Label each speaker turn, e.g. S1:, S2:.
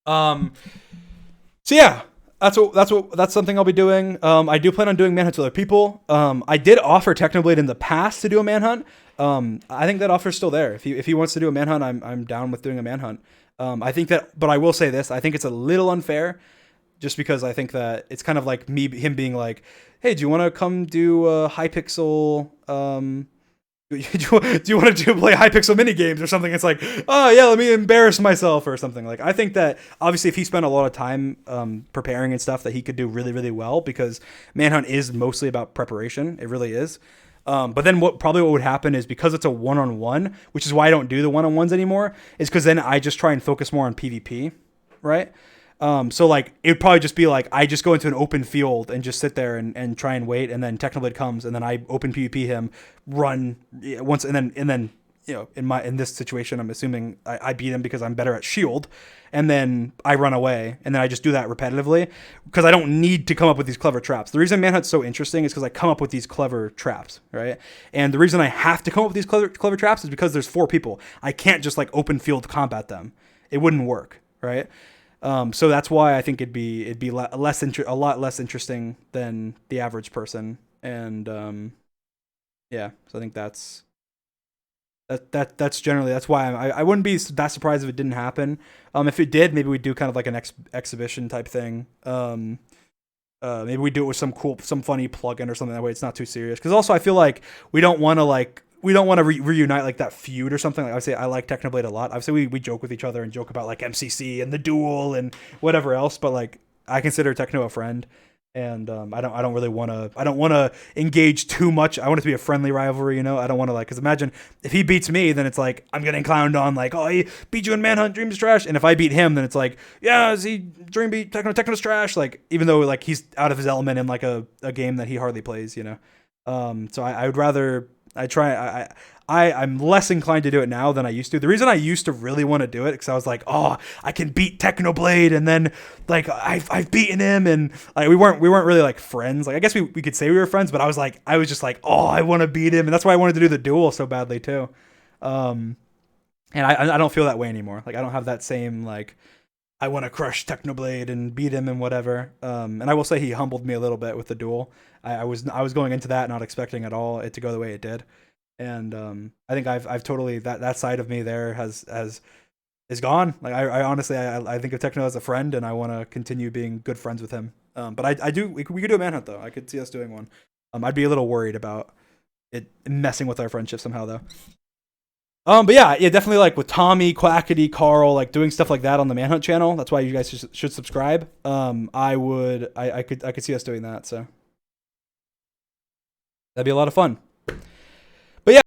S1: Um, so yeah, that's something I'll be doing. I do plan on doing manhunts with other people. I did offer Technoblade in the past to do a manhunt. I think that offer's still there. If he wants to do a manhunt, I'm down with doing a manhunt. I think that, but I will say this: I think it's a little unfair, just because I think that it's kind of like him being like, "Hey, do you want to come do a Hypixel? Do you want to play Hypixel mini games or something?" It's like, "Oh yeah, let me embarrass myself," or something. Like, I think that obviously if he spent a lot of time preparing and stuff, that he could do really really well, because manhunt is mostly about preparation. It really is. But then what would happen is, because it's a one-on-one, which is why I don't do the one-on-ones anymore, is because then I just try and focus more on PvP, right? So like it would probably just be like I just go into an open field and just sit there and try and wait, and then Technoblade comes, and then I open PvP him, run once, and then in this situation I'm assuming I beat him because I'm better at shield, and then I run away, and then I just do that repetitively because I don't need to come up with these clever traps. The reason Manhunt's so interesting is because I come up with these clever traps, right? And the reason I have to come up with these clever traps is because there's 4 people. I can't just like open field combat them. It wouldn't work, right? So that's why I think it'd be a lot less interesting than the average person, and yeah. So I think that's generally, that's why I wouldn't be that surprised if it didn't happen. If it did, maybe we'd do kind of like an exhibition type thing. Maybe we do it with some funny plugin or something, that way it's not too serious. Because also I feel like we don't want to reunite like that feud or something. Like I would say I like Technoblade a lot. Obviously we joke with each other and joke about like MCC and the duel and whatever else, but like I consider Techno a friend, and I don't really want to engage too much. I want it to be a friendly rivalry, you know. I don't want to, like, because imagine if he beats me, then it's like I'm getting clowned on, like, oh, he beat you in Manhunt, Dream's trash. And if I beat him, then it's like, yeah, is he Dream beat Techno's trash? Like, even though like he's out of his element in like a game that he hardly plays, you know. So I would rather I'm less inclined to do it now than I used to. The reason I used to really want to do it, because I was like, oh, I can beat Technoblade, and then like I've beaten him, and like we weren't really like friends. Like I guess we could say we were friends, but I was just like, oh, I want to beat him, and that's why I wanted to do the duel so badly too. Um, and I don't feel that way anymore. Like I don't have that same like I want to crush Technoblade and beat him and whatever. And I will say he humbled me a little bit with the duel. I was going into that not expecting at all it to go the way it did, and I think I've totally that side of me there is gone. Like I honestly I think of Techno as a friend, and I want to continue being good friends with him. But I do we could do a manhunt though. I could see us doing one. I'd be a little worried about it messing with our friendship somehow though. But yeah, definitely like with Tommy, Quackity, Karl, like doing stuff like that on the Manhunt channel. That's why you guys should subscribe. I could see us doing that. So that'd be a lot of fun.